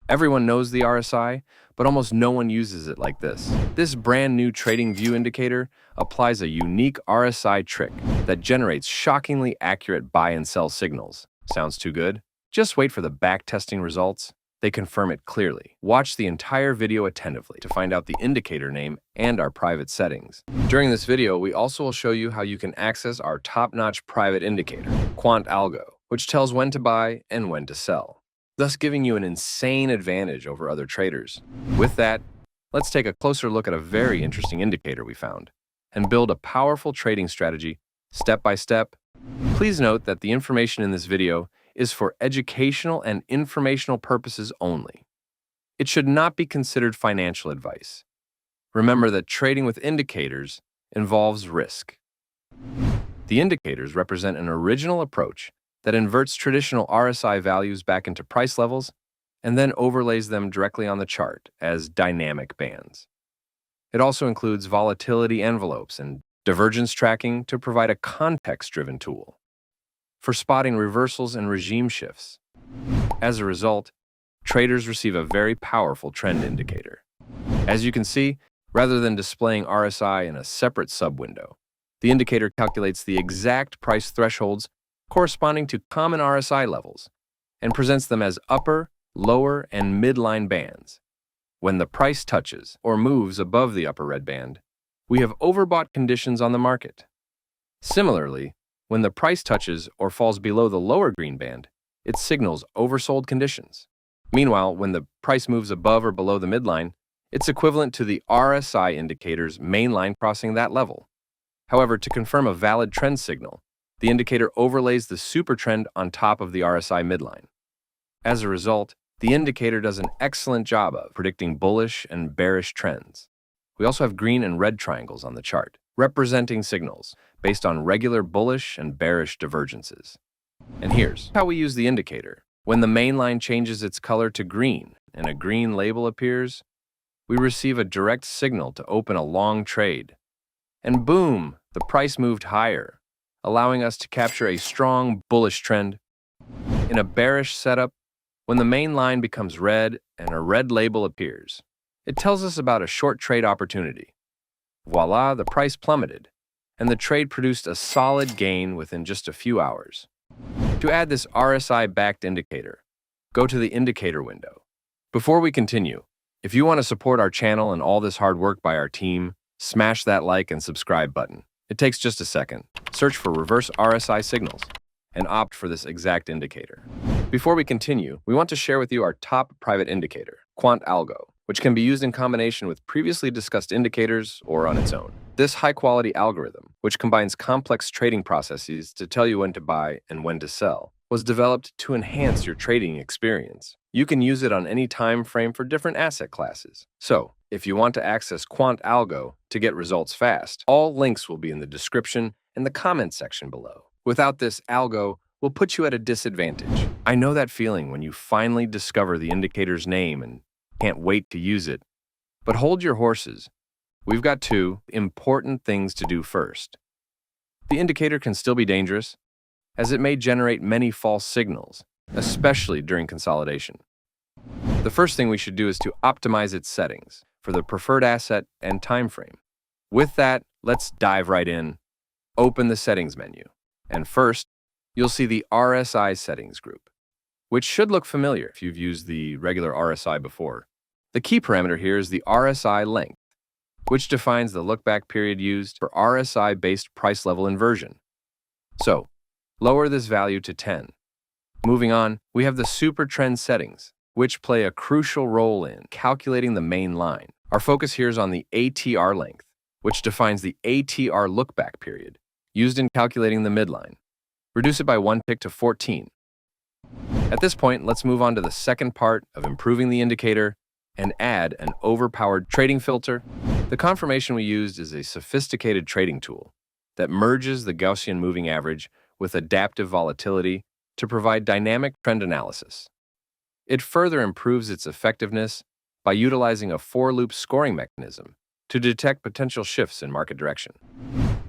Everyone knows the RSI, but almost no one uses it like this. This brand new TradingView indicator applies a unique RSI trick that generates shockingly accurate buy and sell signals. Sounds too good? Just wait for the backtesting results. They confirm it clearly. Watch the entire video attentively to find out the indicator name and our private settings. During this video, we also will show you how you can access our top-notch private indicator, quantAlgo, which tells when to buy and when to sell, thus giving you an insane advantage over other traders. With that, let's take a closer look at a very interesting indicator we found and build a powerful trading strategy step by step. Please note that the information in this video is for educational and informational purposes only. It should not be considered financial advice. Remember that trading with indicators involves risk. The indicators represent an original approach that inverts traditional RSI values back into price levels and then overlays them directly on the chart as dynamic bands. It also includes volatility envelopes and divergence tracking to provide a context-driven tool for spotting reversals and regime shifts. As a result, traders receive a very powerful trend indicator. As you can see, rather than displaying RSI in a separate sub-window, the indicator calculates the exact price thresholds corresponding to common RSI levels and presents them as upper, lower, and midline bands. When the price touches or moves above the upper red band, we have overbought conditions on the market. Similarly, when the price touches or falls below the lower green band, it signals oversold conditions. Meanwhile, when the price moves above or below the midline, it's equivalent to the RSI indicator's main line crossing that level. However, to confirm a valid trend signal, the indicator overlays the super trend on top of the RSI midline. As a result, the indicator does an excellent job of predicting bullish and bearish trends. We also have green and red triangles on the chart, representing signals based on regular bullish and bearish divergences. And here's how we use the indicator. When the main line changes its color to green and a green label appears, we receive a direct signal to open a long trade. And boom, the price moved higher, allowing us to capture a strong bullish trend. In a bearish setup, when the main line becomes red and a red label appears, it tells us about a short trade opportunity. Voila, the price plummeted, and the trade produced a solid gain within just a few hours. To add this RSI-backed indicator, go to the indicator window. Before we continue, if you want to support our channel and all this hard work by our team, smash that like and subscribe button. It takes just a second. Search for reverse RSI signals and opt for this exact indicator. Before we continue, we want to share with you our top private indicator, quantAlgo, which can be used in combination with previously discussed indicators or on its own. This high-quality algorithm, which combines complex trading processes to tell you when to buy and when to sell, was developed to enhance your trading experience. You can use it on any time frame for different asset classes. So, if you want to access quantAlgo to get results fast, all links will be in the description and the comment section below. Without this algo, will put you at a disadvantage. I know that feeling when you finally discover the indicator's name and can't wait to use it. But hold your horses. We've got two important things to do first. The indicator can still be dangerous, as it may generate many false signals, especially during consolidation. The first thing we should do is to optimize its settings for the preferred asset and time frame. With that, let's dive right in. Open the settings menu, and first, you'll see the RSI settings group, which should look familiar if you've used the regular RSI before. The key parameter here is the RSI length, which defines the look-back period used for RSI-based price level inversion. So, lower this value to 10. Moving on, we have the super trend settings, which play a crucial role in calculating the main line. Our focus here is on the ATR length, which defines the ATR look-back period, used in calculating the midline. Reduce it by 1 tick to 14. At this point, let's move on to the second part of improving the indicator and add an overpowered trading filter. The confirmation we used is a sophisticated trading tool that merges the Gaussian moving average with adaptive volatility to provide dynamic trend analysis. It further improves its effectiveness by utilizing a for-loop scoring mechanism to detect potential shifts in market direction.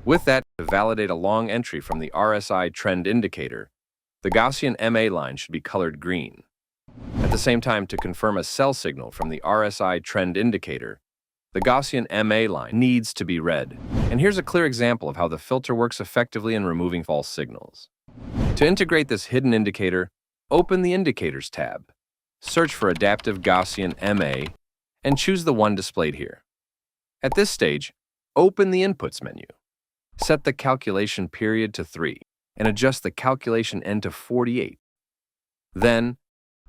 With that, to validate a long entry from the RSI trend indicator, the Gaussian MA line should be colored green. At the same time, to confirm a sell signal from the RSI trend indicator, the Gaussian MA line needs to be read. And here's a clear example of how the filter works effectively in removing false signals. To integrate this hidden indicator, open the Indicators tab, search for Adaptive Gaussian MA, and choose the one displayed here. At this stage, open the Inputs menu. Set the calculation period to 3 and adjust the calculation end to 48. Then,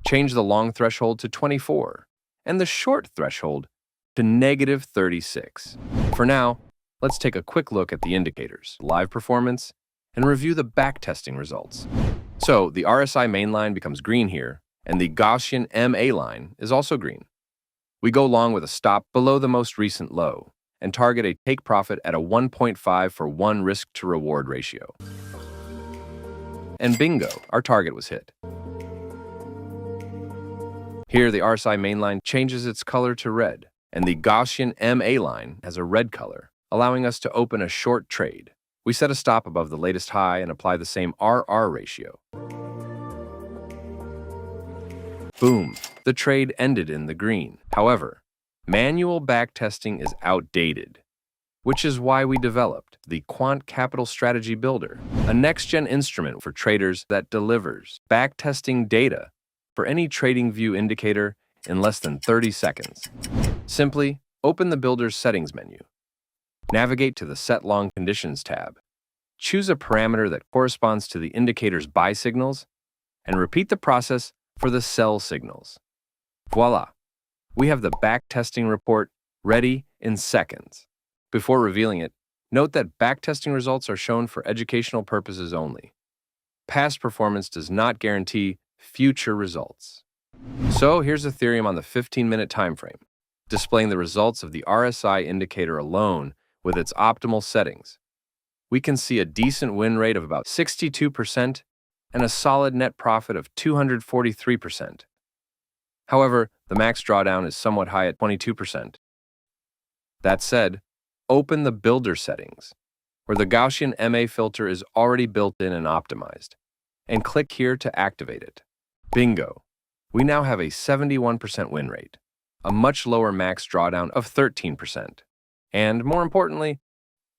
change the long threshold to 24 and the short threshold to -36. For now, let's take a quick look at the indicators, live performance, and review the backtesting results. So, the RSI mainline becomes green here, and the Gaussian MA line is also green. We go long with a stop below the most recent low and target a take profit at a 1.5 for 1 risk-to-reward ratio. And bingo, our target was hit. Here, the RSI mainline changes its color to red, and the Gaussian MA line has a red color, allowing us to open a short trade. We set a stop above the latest high and apply the same RR ratio. Boom, the trade ended in the green. However, manual backtesting is outdated, which is why we developed the Quant Capital Strategy Builder, a next-gen instrument for traders that delivers backtesting data for any TradingView indicator in less than 30 seconds. Simply open the Builder's Settings menu. Navigate to the Set Long Conditions tab. Choose a parameter that corresponds to the indicator's buy signals, and repeat the process for the sell signals. Voila! We have the backtesting report ready in seconds. Before revealing it, note that backtesting results are shown for educational purposes only. Past performance does not guarantee future results. So here's Ethereum on the 15-minute time frame, displaying the results of the RSI indicator alone with its optimal settings. We can see a decent win rate of about 62% and a solid net profit of 243%. However, the max drawdown is somewhat high at 22%. That said, open the Builder settings, where the Gaussian MA filter is already built in and optimized, and click here to activate it. Bingo! We now have a 71% win rate, a much lower max drawdown of 13%, and more importantly,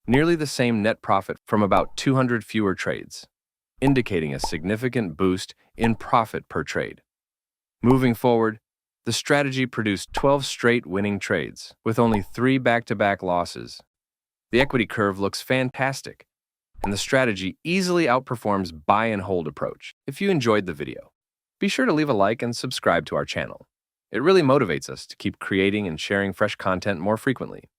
nearly the same net profit from about 200 fewer trades, indicating a significant boost in profit per trade. Moving forward, the strategy produced 12 straight winning trades, with only 3 back-to-back losses. The equity curve looks fantastic, and the strategy easily outperforms buy-and-hold approach. If you enjoyed the video, be sure to leave a like and subscribe to our channel. It really motivates us to keep creating and sharing fresh content more frequently.